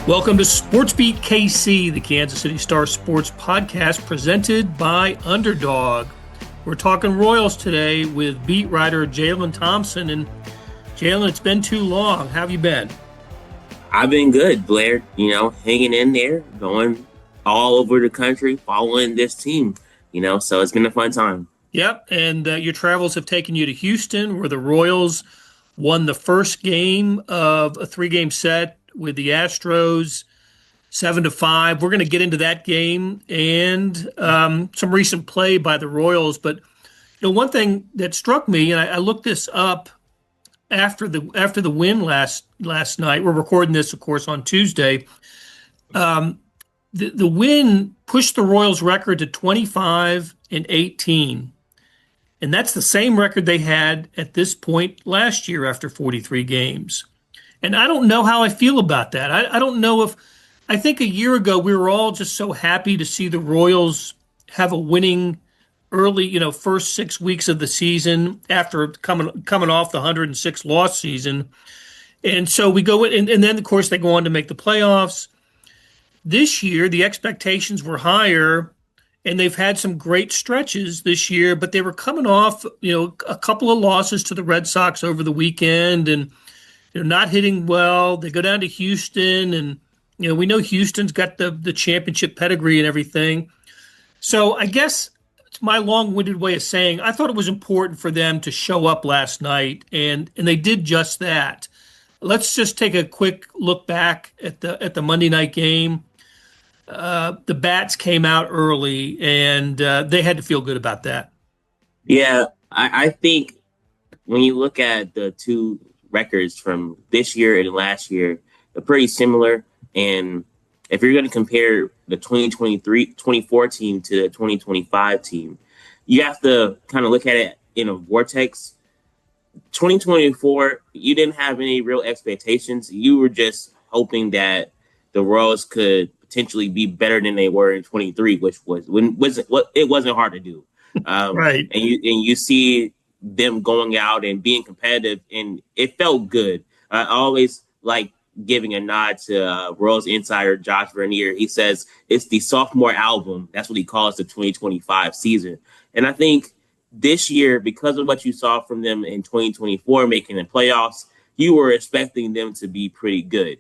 Welcome to SportsBeat KC, the Kansas City Star sports podcast presented by Underdog. We're talking Royals today with beat writer Jaylon Thompson. And Jaylon, it's been too long. How have you been? I've been good, Blair. Hanging in there, going all over the country, following this team, so it's been a fun time. Yep, and your travels have taken you to Houston, where the Royals won the first game of a three-game set with the Astros, 7-5. We're going to get into that game and some recent play by the Royals. But one thing that struck me, and I looked this up after the win last night. We're recording this, of course, on Tuesday. The win pushed the Royals' record to 25-18. And that's the same record they had at this point last year after 43 games. And I don't know how I feel about that. I don't know if – I think a year ago we were all just so happy to see the Royals have a winning early, first 6 weeks of the season after coming off the 106-loss season. And so we go in, and then, of course, they go on to make the playoffs. This year, the expectations were higher, and they've had some great stretches this year, but they were coming off, a couple of losses to the Red Sox over the weekend and – not hitting well. They go down to Houston, and we know Houston's got the championship pedigree and everything. So I guess it's my long-winded way of saying I thought it was important for them to show up last night, and they did just that. Let's just take a quick look back at the Monday night game. The bats came out early, and they had to feel good about that. Yeah, I think when you look at the two records from this year and last year, they're pretty similar. And if you're going to compare the 2024 team to the 2025 team, you have to kind of look at it in a vortex. 2024, you didn't have any real expectations. You were just hoping that the Royals could potentially be better than they were in 23, which wasn't hard to do. Right. And you see them going out and being competitive, and it felt good. I always like giving a nod to Royals insider Josh Vernier. He says it's the sophomore album. That's what he calls the 2025 season. And I think this year, because of what you saw from them in 2024 making the playoffs, you were expecting them to be pretty good.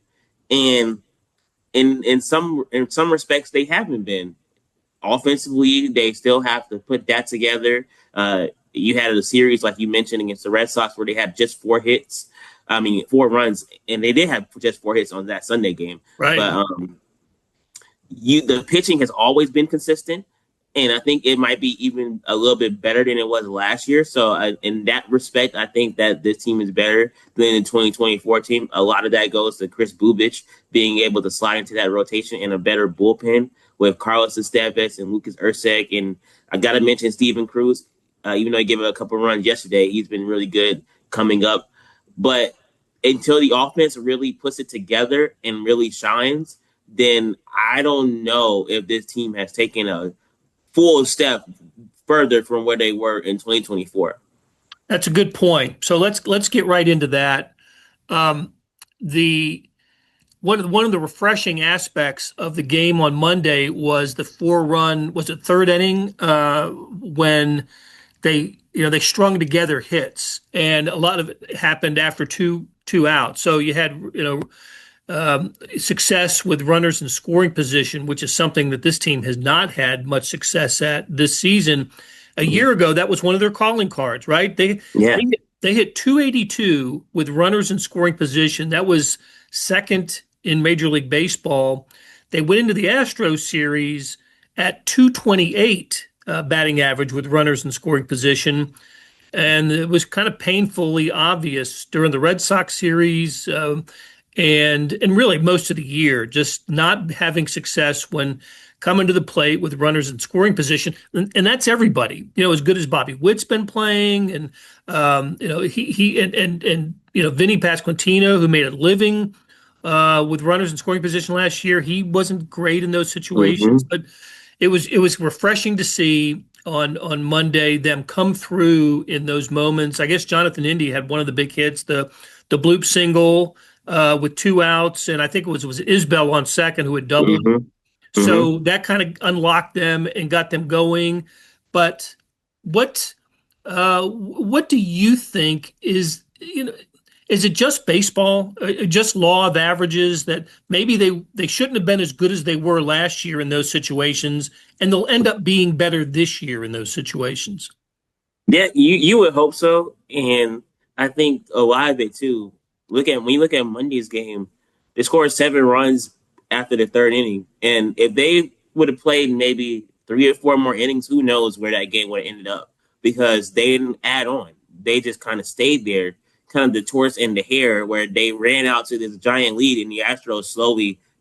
And in some respects, they haven't been. Offensively, they still have to put that together. You had a series, like you mentioned, against the Red Sox where they had just 4 runs, and they did have just 4 hits on that Sunday game. Right. But the pitching has always been consistent, and I think it might be even a little bit better than it was last year. So in that respect, I think that this team is better than the 2024 team. A lot of that goes to Chris Bubich being able to slide into that rotation in a better bullpen with Carlos Estevez and Lucas Erceg. And I got to mention Steven Cruz. Even though he gave it a couple runs yesterday, he's been really good coming up. But until the offense really puts it together and really shines, then I don't know if this team has taken a full step further from where they were in 2024. That's a good point. So let's get right into that. One of the refreshing aspects of the game on Monday was the 4-run, was it third inning, when they strung together hits, and a lot of it happened after two outs. So you had success with runners in scoring position, which is something that this team has not had much success at this season. A year ago, that was one of their calling cards, right? They hit 282 with runners in scoring position. That was second in Major League Baseball. They went into the Astros series at 228. Batting average with runners in scoring position. And it was kind of painfully obvious during the Red Sox series and really most of the year, just not having success when coming to the plate with runners in scoring position. And that's everybody, as good as Bobby Witt's been playing. And, he and Vinny Pasquantino, who made a living with runners in scoring position last year, he wasn't great in those situations, but it was refreshing to see on Monday them come through in those moments. I guess Jonathan Indy had one of the big hits, the bloop single with two outs, and I think it was Isbell on second who had doubled. Hmm. Hmm. So that kind of unlocked them and got them going. But what what do you think is it just baseball, just law of averages that maybe they shouldn't have been as good as they were last year in those situations, and they'll end up being better this year in those situations? Yeah, you would hope so, and I think a lot of it too. Look at when you look at Monday's game, they scored 7 runs after the third inning, and if they would have played maybe 3 or 4 more innings, who knows where that game would have ended up? Because they didn't add on; they just kind of stayed there, kind of the torch and the hair, where they ran out to this giant lead, and the Astros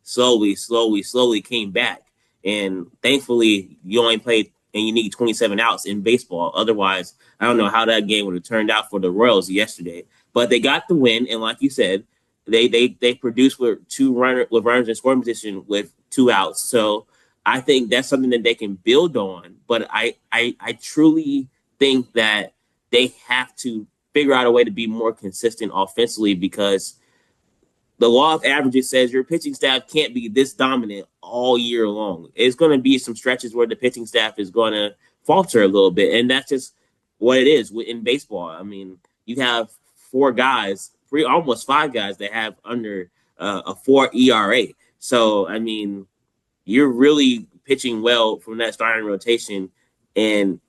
slowly came back. And thankfully, you only played and you need 27 outs in baseball. Otherwise, I don't know how that game would have turned out for the Royals yesterday. But they got the win, and like you said, they produced with runners in scoring position with 2 outs. So I think that's something that they can build on. But I truly think that they have to figure out a way to be more consistent offensively, because the law of averages says your pitching staff can't be this dominant all year long. It's going to be some stretches where the pitching staff is going to falter a little bit, and that's just what it is in baseball. I mean, you have 4 guys, almost 5 guys that have under a 4 ERA. So I mean, you're really pitching well from that starting rotation, and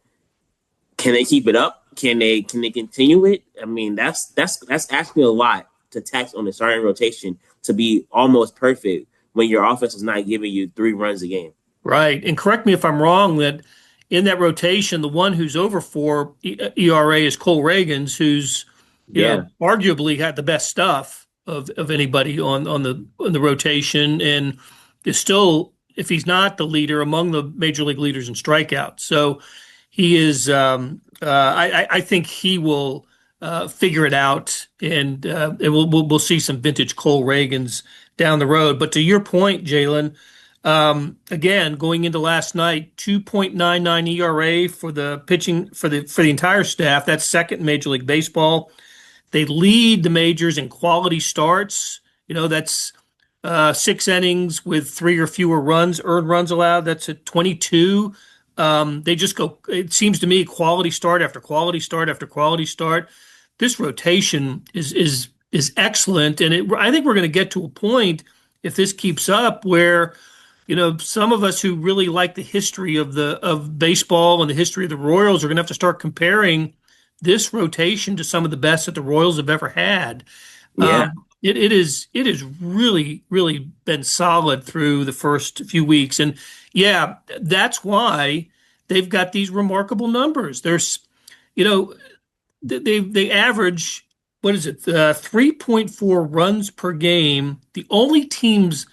can they keep it up? Can they continue it? I mean, that's asking a lot to tax on the starting rotation to be almost perfect when your offense is not giving you 3 runs a game. Right. And correct me if I'm wrong that in that rotation, the one who's over four ERA is Cole Reagans, who's, Yeah, arguably had the best stuff of anybody on the rotation and is still, if he's not the leader, among the major league leaders in strikeouts. So he is, I think he will figure it out, and we'll see some vintage Cole Reagans down the road. But to your point, Jaylon, again, going into last night, 2.99 ERA for the pitching for the entire staff. That's second in Major League Baseball. They lead the majors in quality starts. That's 6 innings with 3 or fewer runs, earned runs allowed. That's at 22. They just go, it seems to me, quality start after quality start after quality start. This rotation is excellent, and I think we're going to get to a point, if this keeps up, where some of us who really like the history of baseball and the history of the Royals are going to have to start comparing this rotation to some of the best that the Royals have ever had. yeah, It is really been solid through the first few weeks, and yeah, that's why they've got these remarkable numbers. You know, they average, what is it, 3.4 runs per game. The only teams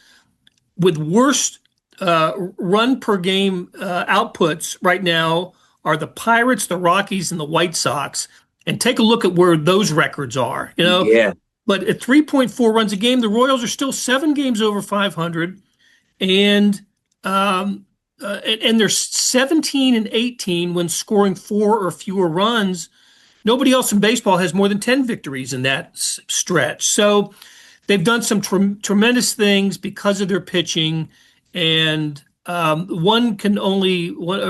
with worst run per game outputs right now are the Pirates, the Rockies, and the White Sox. And take a look at where those records are. yeah, But at 3.4 runs a game, the Royals are still 7 games over 500, and they're 17 and 18 when scoring 4 or fewer runs. Nobody else in baseball has more than 10 victories in that stretch. So they've done some tremendous things because of their pitching, and a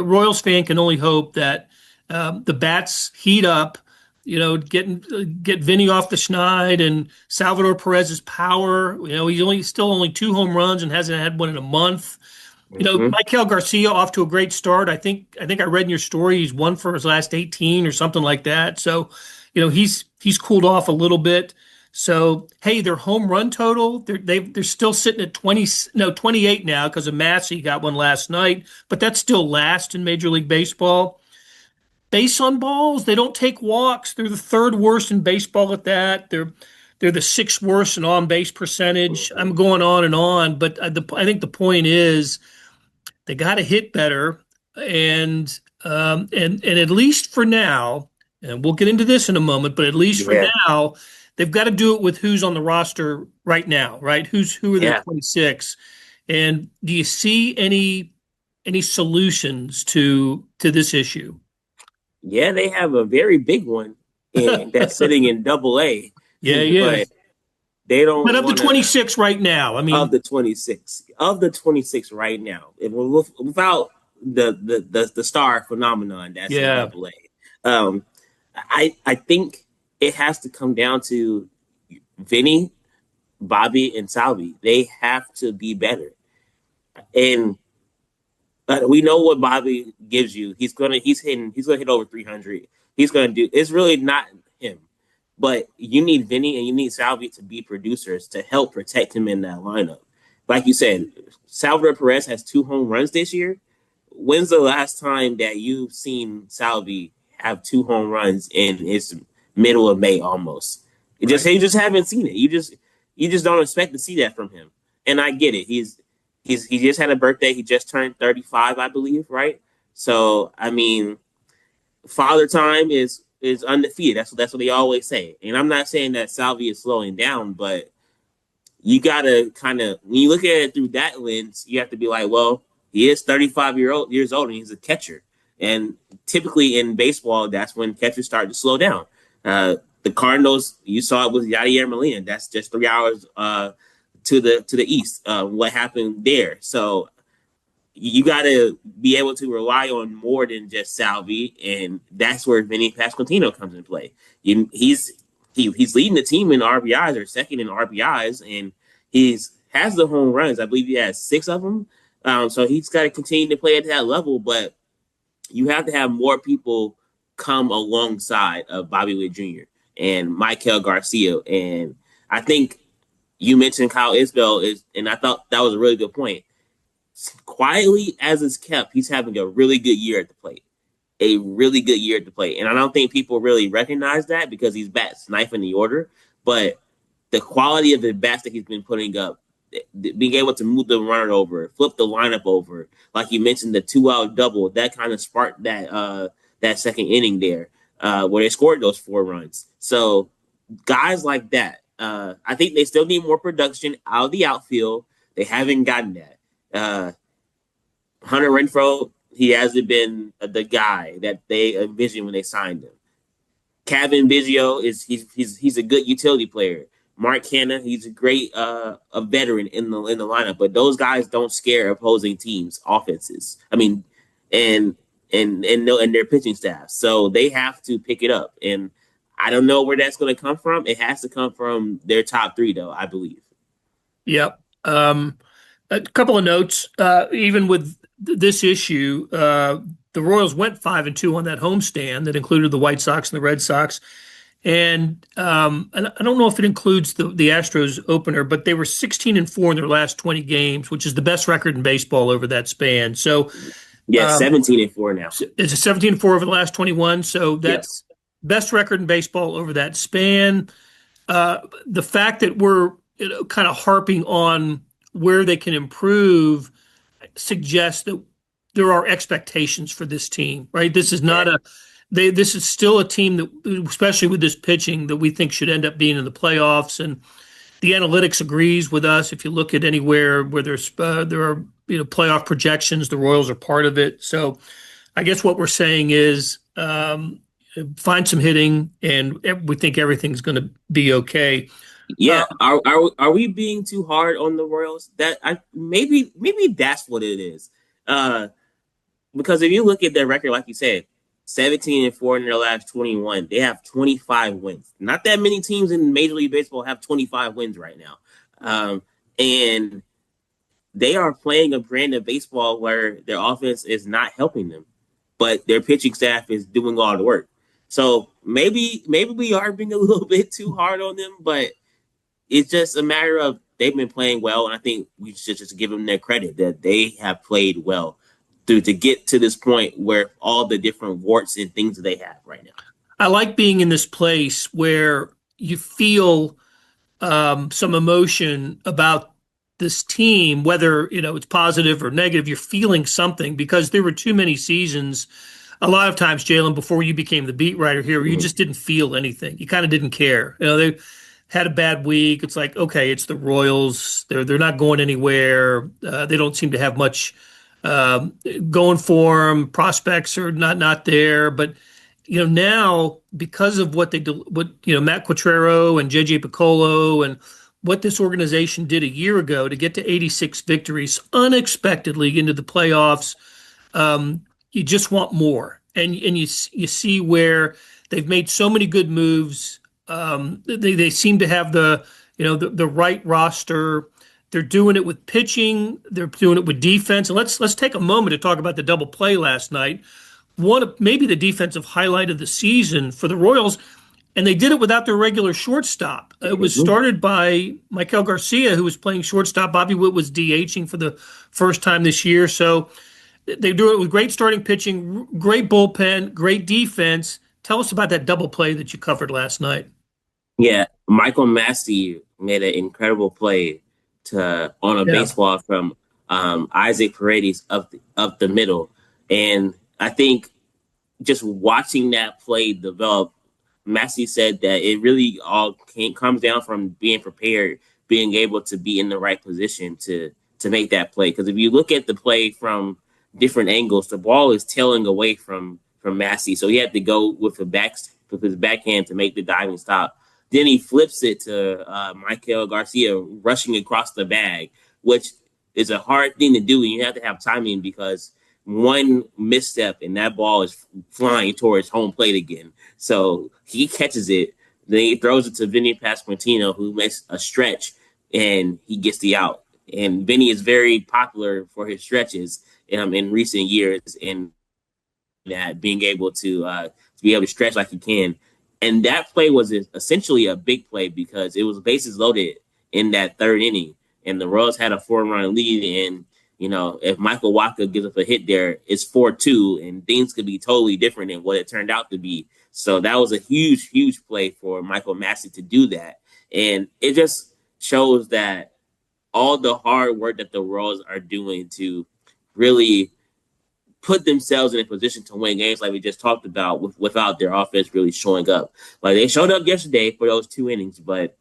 Royals fan can only hope that the bats heat up. Get Vinny off the schneid, and Salvador Perez's power. He's still only 2 home runs and hasn't had one in a month. hmm, Michael Garcia off to a great start. I think I read in your story he's won for his last 18 or something like that. So, he's cooled off a little bit. So, hey, their home run total, they're still sitting at 20, no, 28 now because of Massey got one last night, but that's still last in Major League Baseball. Base on balls, they don't take walks. They're the third worst in baseball at that. They're the sixth worst in on base percentage. I'm going on and on, but I think the point is they got to hit better, and at least for now, and we'll get into this in a moment, but at least for yeah, now, they've got to do it with who's on the roster right now, right? Who are their yeah, 26? And do you see any solutions to this issue? yeah. They have a very big one, and that's sitting in Double A. Yeah, he But is. They don't But of the want to 26 right now, I of mean, the 26 right now. Without the star phenomenon that's in yeah. Double A, I think it has to come down to Vinny, Bobby, and Salvi. They have to be better, and we know what Bobby gives you. He's gonna hit over 300. He's gonna do. It's really not him, but you need Vinny and you need Salvi to be producers to help protect him in that lineup. Like you said, Salvador Perez has 2 home runs this year. When's the last time that you've seen Salvi have 2 home runs in his middle of May almost? Right. You just haven't seen it. You just don't expect to see that from him. And I get it. He just had a birthday. He just turned 35, I believe, right? So I mean, father time is undefeated. That's what they always say. And I'm not saying that Salvi is slowing down, but you gotta kind of when you look at it through that lens, you have to be like, well, he is 35 years old and he's a catcher. And typically in baseball, that's when catchers start to slow down. The Cardinals, you saw it with Yadier Molina. That's just 3 hours to the east. What happened there? So you got to be able to rely on more than just Salvi, and that's where Vinny Pasquantino comes in play. He's leading the team in RBIs or second in RBIs, and he's has the home runs. I believe he has 6 of them. So he's got to continue to play at that level, but you have to have more people come alongside of Bobby Witt Jr. and Michael Garcia, and I think you mentioned Kyle Isbell and I thought that was a really good point. Quietly as it's kept, he's having a really good year at the plate. A really good year at the plate. And I don't think people really recognize that because he's bats ninth in the order. But the quality of the bats that he's been putting up, being able to move the runner over, flip the lineup over, like you mentioned, the 2-out double, that kind of sparked that second inning there, where they scored those 4 runs. So guys like that, I think they still need more production out of the outfield. They haven't gotten that. Hunter Renfroe, he hasn't been the guy that they envisioned when they signed him. Kevin Biggio he's a good utility player. Mark Hanna, he's a great a veteran in the lineup, but those guys don't scare opposing teams' offenses. I mean, and their pitching staff, so they have to pick it up. And I don't know where that's going to come from. It has to come from their top 3, though, I believe. Yep. A couple of notes. Even with this issue, the Royals went 5-2 on that homestand that included the White Sox and the Red Sox. And I don't know if it includes the Astros opener, but they were 16-4 in their last 20 games, which is the best record in baseball over that span. So yeah, 17-4 now. It's a 17-4 over the last 21. So that's best record in baseball over that span. The fact that we're kind of harping on where they can improve suggests that there are expectations for this team, right? This is not this is still a team that, especially with this pitching, that we think should end up being in the playoffs. And the analytics agrees with us. If you look at anywhere where there are playoff projections, the Royals are part of it. So I guess what we're saying is find some hitting, and we think everything's going to be okay. Yeah, are we being too hard on the Royals? Maybe that's what it is. Because if you look at their record, like you said, 17-4 in their last 21, they have 25 wins. Not that many teams in Major League Baseball have 25 wins right now, and they are playing a brand of baseball where their offense is not helping them, but their pitching staff is doing all the work. So maybe we are being a little bit too hard on them, but it's just a matter of they've been playing well, and I think we should just give them their credit that they have played well to get to this point where all the different warts and things that they have right now. I like being in this place where you feel some emotion about this team, whether it's positive or negative. You're feeling something because there were too many seasons. A lot of times, Jaylon, before you became the beat writer here, you just didn't feel anything. You kind of didn't care. They had a bad week. It's like, okay, it's the Royals. They're not going anywhere. They don't seem to have much going for them. Prospects are not there. But now, because of what they do, Matt Quatrero and JJ Piccolo and what this organization did a year ago to get to 86 victories unexpectedly into the playoffs, you just want more. And you see where they've made so many good moves. They seem to have the right roster. They're doing it with pitching. They're doing it with defense. And let's take a moment to talk about the double play last night. One of maybe the defensive highlight of the season for the Royals, and they did it without their regular shortstop. It was started by Michael Garcia, who was playing shortstop. Bobby Witt was DHing for the first time this year. So they do it with great starting pitching, great bullpen, great defense. Tell us about that double play that you covered last night. Yeah, Michael Massey made an incredible play on a Yeah. baseball from Isaac Paredes up the middle, and I think just watching that play develop, Massey said that it really all comes down from being prepared, being able to be in the right position to make that play. Because if you look at the play from different angles, the ball is tailing away from Massey, so he had to go with his backhand to make the diving stop. Then he flips it to Michael Garcia rushing across the bag, which is a hard thing to do, and you have to have timing because one misstep and that ball is flying towards home plate again. So he catches it, then he throws it to Vinny Pasquantino, who makes a stretch, and he gets the out. And Vinny is very popular for his stretches in recent years, and that being able to be able to stretch like he can. And that play was essentially a big play because it was bases loaded in that third inning, and the Royals had a 4-run lead. And if Michael Wacha gives up a hit there, it's 4-2, and things could be totally different than what it turned out to be. So that was a huge, huge play for Michael Massey to do that, and it just shows that all the hard work that the Royals are doing to really put themselves in a position to win games like we just talked about without their offense really showing up. Like they showed up yesterday for those 2 innings, but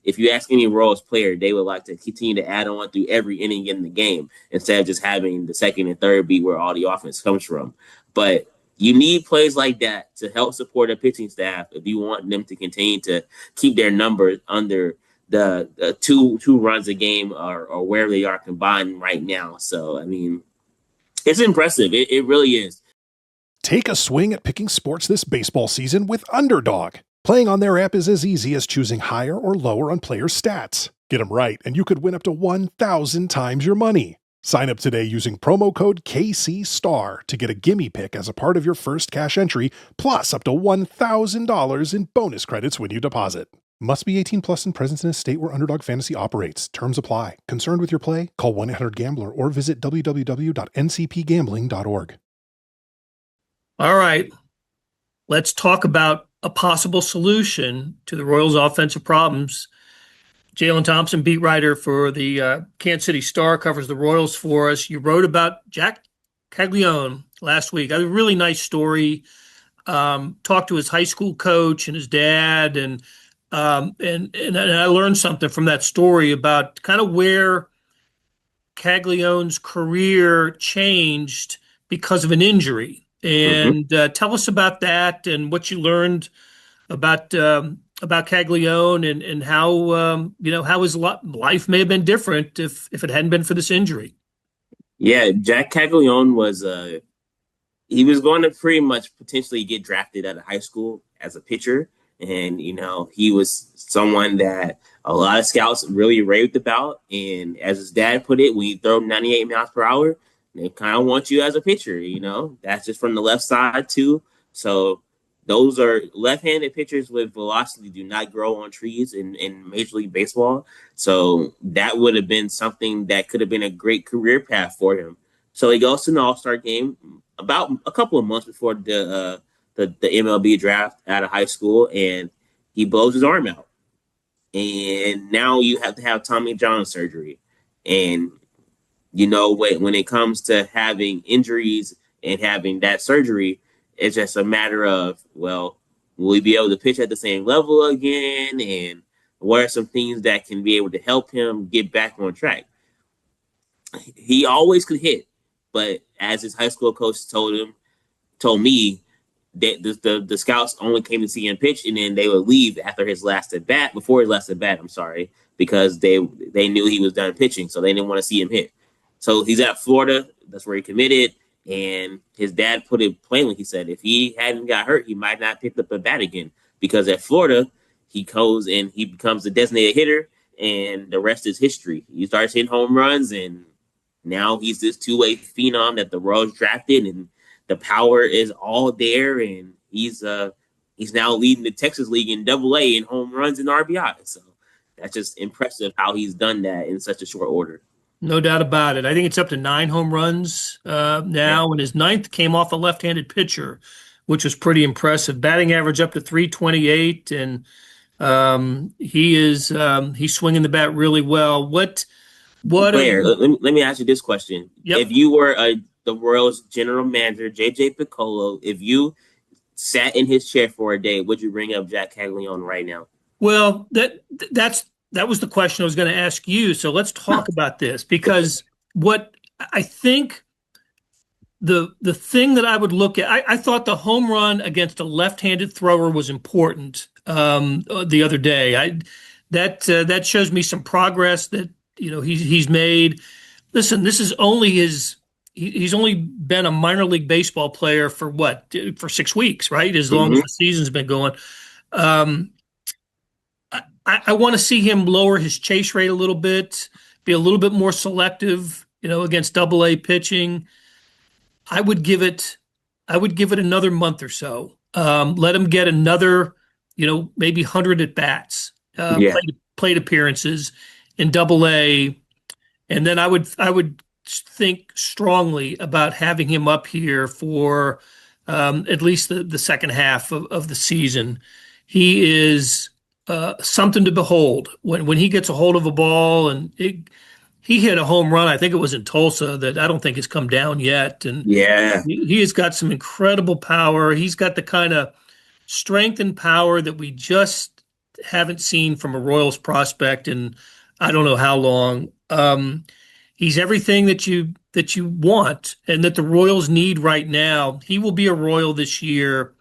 if you ask any Royals player, they would like to continue to add on through every inning in the game instead of just having the second and third be where all the offense comes from. But you need plays like that to help support a pitching staff if you want them to continue to keep their numbers under the two runs a game or wherever they are combined right now. So, I mean, it's impressive. It really is. Take a swing at picking sports this baseball season with Underdog. Playing on their app is as easy as choosing higher or lower on players' stats. Get them right, and you could win up to 1,000 times your money. Sign up today using promo code KCSTAR to get a gimme pick as a part of your first cash entry, plus up to $1,000 in bonus credits when you deposit. Must be 18 plus and present in a state where Underdog Fantasy operates. Terms apply. Concerned with your play? Call 1-800-GAMBLER or visit www.ncpgambling.org. All right. Let's talk about a possible solution to the Royals' offensive problems. Jaylon Thompson, beat writer for the Kansas City Star, covers the Royals for us. You wrote about Jac Caglianone last week. A really nice story. Talked to his high school coach and his dad, and I learned something from that story about kind of where Caglianone's career changed because of an injury. And tell us about that and what you learned about Caglianone and how how his life may have been different if it hadn't been for this injury. Yeah, Jac Caglianone was he was going to pretty much potentially get drafted out of high school as a pitcher, and he was someone that a lot of scouts really raved about. And as his dad put it, when you throw 98 miles per hour, they kind of want you as a pitcher. That's just from the left side too. So those are left-handed pitchers with velocity do not grow on trees in Major League Baseball. So that would have been something that could have been a great career path for him. So he goes to an All-Star game about a couple of months before the MLB draft out of high school, and he blows his arm out. And now you have to have Tommy John surgery. And when it comes to having injuries and having that surgery, it's just a matter of, well, will he be able to pitch at the same level again? And what are some things that can be able to help him get back on track? He always could hit, but as his high school coach told me, the scouts only came to see him pitch, and then they would leave after his last at bat, before his last at bat. I'm sorry, because they knew he was done pitching, so they didn't want to see him hit. So he's at Florida. That's where he committed, and his dad put it plainly. He said if he hadn't got hurt, he might not pick up a bat again, because at Florida he goes and he becomes a designated hitter, and the rest is history. He starts hitting home runs, and now he's this two-way phenom that the Royals drafted, and the power is all there, and he's now leading the Texas League in Double-A in home runs and RBI. So that's just impressive how he's done that in such a short order. No doubt about it. I think it's up to 9 home runs now, and his 9th came off a left-handed pitcher, which was pretty impressive. Batting average up to 328, and he's swinging the bat really well. Blair, let me ask you this question. Yep. If you were the Royals general manager, J.J. Piccolo, if you sat in his chair for a day, would you bring up Jac Caglianone right now? Well, that was the question I was going to ask you. So let's talk about this, because what I think the thing that I would look at, I thought the home run against a left-handed thrower was important the other day. That shows me some progress that he's made. Listen, this is only he's only been a minor league baseball player for 6 weeks, right? As long as the season's been going. I want to see him lower his chase rate a little bit, be a little bit more selective, against Double-A pitching. I would give it another month or so. Let him get another, maybe 100 at bats, plate appearances in Double-A, and then I would think strongly about having him up here for at least the second half of the season. He is something to behold when he gets a hold of a ball, and he hit a home run. I think it was in Tulsa that I don't think has come down yet. And he has got some incredible power. He's got the kind of strength and power that we just haven't seen from a Royals prospect in I don't know how long. He's everything that you want and that the Royals need right now. He will be a Royal this year.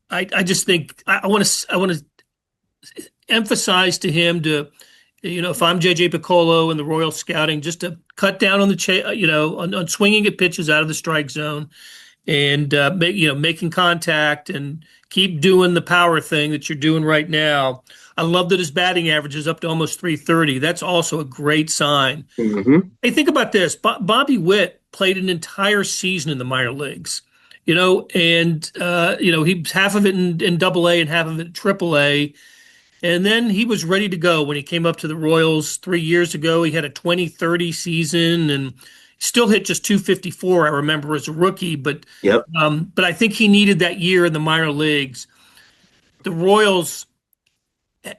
I just think I want to emphasize to him to, if I'm JJ Piccolo and the Royal scouting, just to cut down on the on swinging at pitches out of the strike zone, and making contact and keep doing the power thing that you're doing right now. I love that his batting average is up to almost 330. That's also a great sign. Hey, think about this. Bobby Witt played an entire season in the minor leagues, and he's half of it in Double-A and half of it in Triple-A. And then he was ready to go when he came up to the Royals 3 years ago. He had a 20-30 season and still hit just 254, I remember, as a rookie. But I think he needed that year in the minor leagues. The Royals,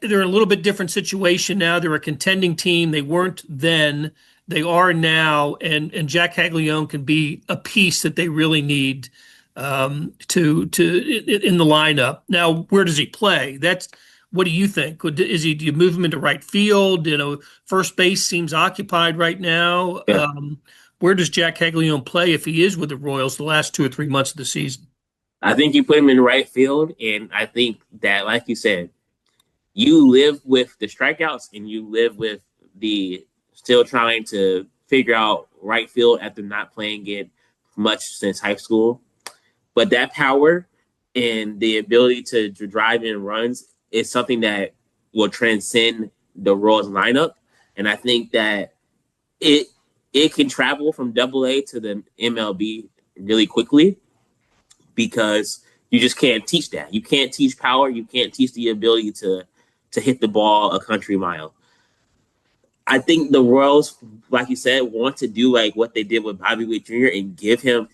they're in a little bit different situation now. They're a contending team. They weren't then. They are now. And Jac Caglianone can be a piece that they really need in the lineup. Now, where does he play? What do you think? Do you move him into right field? First base seems occupied right now. Yeah. Where does Jac Caglianone play if he is with the Royals the last 2 or 3 months of the season? I think you put him in right field, and I think that, like you said, you live with the strikeouts and you live with the still trying to figure out right field after not playing it much since high school. But that power and the ability to drive in runs is something that will transcend the Royals lineup. And I think that it can travel from Double-A to the MLB really quickly, because you just can't teach that. You can't teach power. You can't teach the ability to hit the ball a country mile. I think the Royals, like you said, want to do like what they did with Bobby Witt Jr. and give him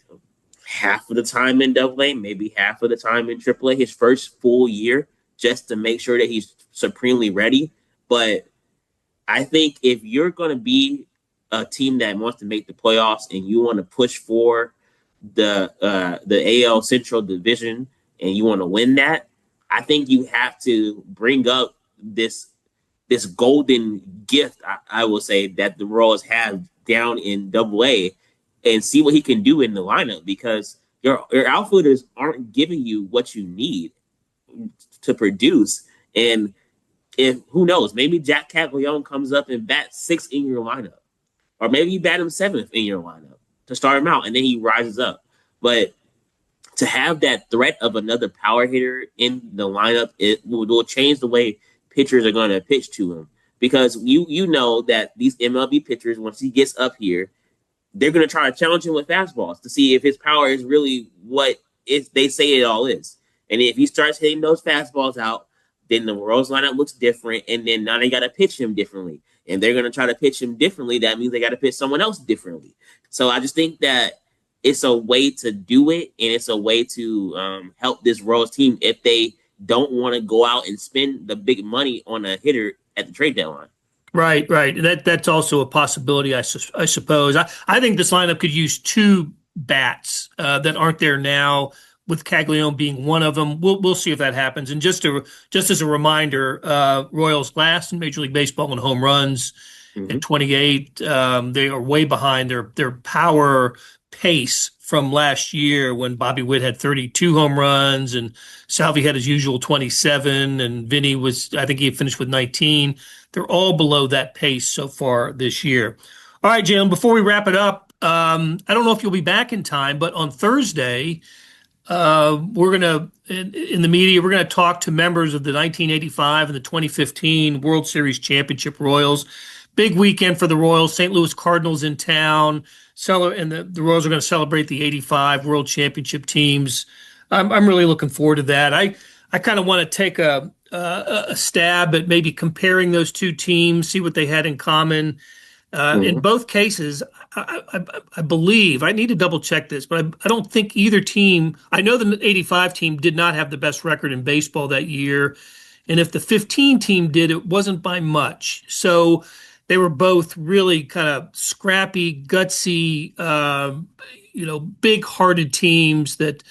half of the time in Double-A, maybe half of the time in Triple-A, his first full year, just to make sure that he's supremely ready. But I think if you're going to be a team that wants to make the playoffs and you want to push for the AL Central Division and you want to win that, I think you have to bring up this golden gift, I will say, that the Royals have down in Double-A and see what he can do in the lineup. Because your outfielders aren't giving you what you need to produce. And if who knows, maybe Jac Caglianone comes up and bats 6th in your lineup, or maybe you bat him 7th in your lineup to start him out, and then he rises up. But to have that threat of another power hitter in the lineup, it will change the way pitchers are going to pitch to him, because you know that these MLB pitchers, once he gets up here, they're going to try to challenge him with fastballs to see if his power is really what they say it all is. And if he starts hitting those fastballs out, then the Royals lineup looks different, and then now they got to pitch him differently. And they're going to try to pitch him differently. That means they got to pitch someone else differently. So I just think that it's a way to do it, and it's a way to help this Royals team if they don't want to go out and spend the big money on a hitter at the trade deadline. Right. That's also a possibility, I suppose. I think this lineup could use 2 bats that aren't there now, with Caglianone being one of them. We'll see if that happens. And just as a reminder, Royals last in Major League Baseball in home runs at 28. They are way behind their power pace from last year, when Bobby Witt had 32 home runs and Salvi had his usual 27, and Vinny I think he had finished with 19. They're all below that pace so far this year. All right, Jaylon, before we wrap it up, I don't know if you'll be back in time, but on Thursday, we're going to, in the media, we're going to talk to members of the 1985 and the 2015 World Series Championship Royals. Big weekend for the Royals. St. Louis Cardinals in town. And the Royals are going to celebrate the 85 World Championship teams. I'm really looking forward to that. I kind of want to take a stab at maybe comparing those 2 teams, see what they had in common. In both cases, I believe, I need to double check this, but I don't think either team, I know the 85 team did not have the best record in baseball that year. And if the 15 team did, it wasn't by much. So they were both really kind of scrappy, gutsy, big-hearted teams that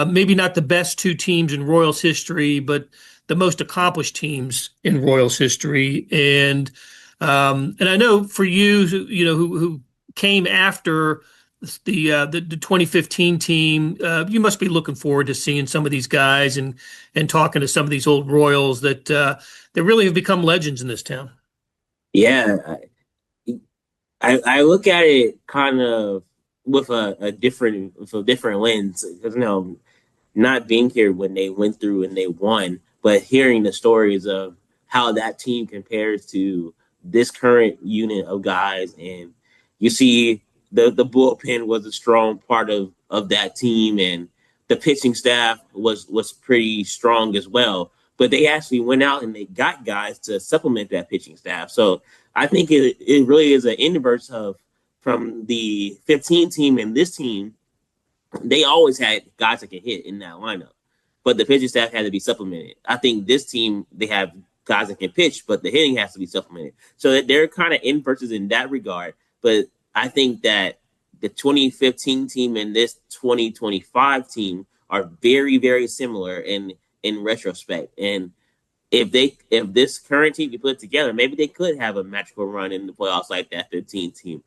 maybe not the best 2 teams in Royals history, but the most accomplished teams in Royals history. And I know for you, who came after the 2015 team, you must be looking forward to seeing some of these guys and talking to some of these old Royals that really have become legends in this town. Yeah, I look at it kind of with a different lens, because not being here when they went through and they won, but hearing the stories of how that team compares to this current unit of guys, and you see the bullpen was a strong part of that team, and the pitching staff was pretty strong as well. But they actually went out and they got guys to supplement that pitching staff. So I think it really is an inverse of, from the 15 team and this team, they always had guys that can hit in that lineup, but the pitching staff had to be supplemented. I think this team, they have guys that can pitch, but the hitting has to be supplemented. So they're kind of inverses in that regard. But I think that the 2015 team and this 2025 team are very, very similar in retrospect. And if this current team can put it together, maybe they could have a magical run in the playoffs like that 15 team,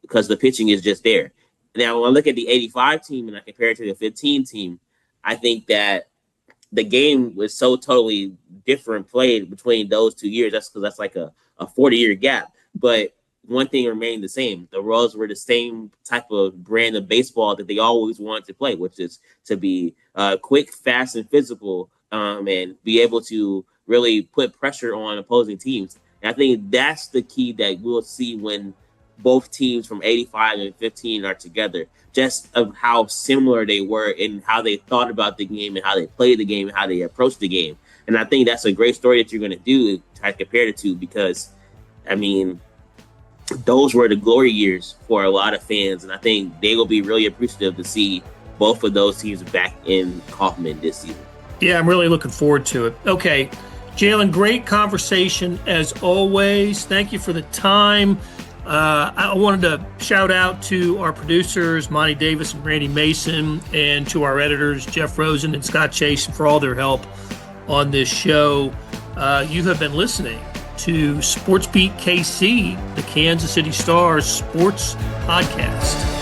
because the pitching is just there. Now, when I look at the 85 team and I compare it to the 15 team, I think that the game was so totally different played between those 2 years. That's because that's like a 40-year gap. But one thing remained the same. The Royals were the same type of brand of baseball that they always wanted to play, which is to be quick, fast, and physical, and be able to really put pressure on opposing teams. And I think that's the key that we'll see when both teams from 85 and 15 are together, just of how similar they were in how they thought about the game and how they played the game and how they approached the game. And I think that's a great story that you're going to do to compare the two, because, I mean, those were the glory years for a lot of fans. And I think they will be really appreciative to see both of those teams back in Kauffman this season. Yeah, I'm really looking forward to it. Okay, Jaylon, great conversation as always. Thank you for the time. I wanted to shout out to our producers, Monty Davis and Randy Mason, and to our editors, Jeff Rosen and Scott Chase, for all their help on this show. You have been listening to SportsBeat KC, the Kansas City Stars sports podcast.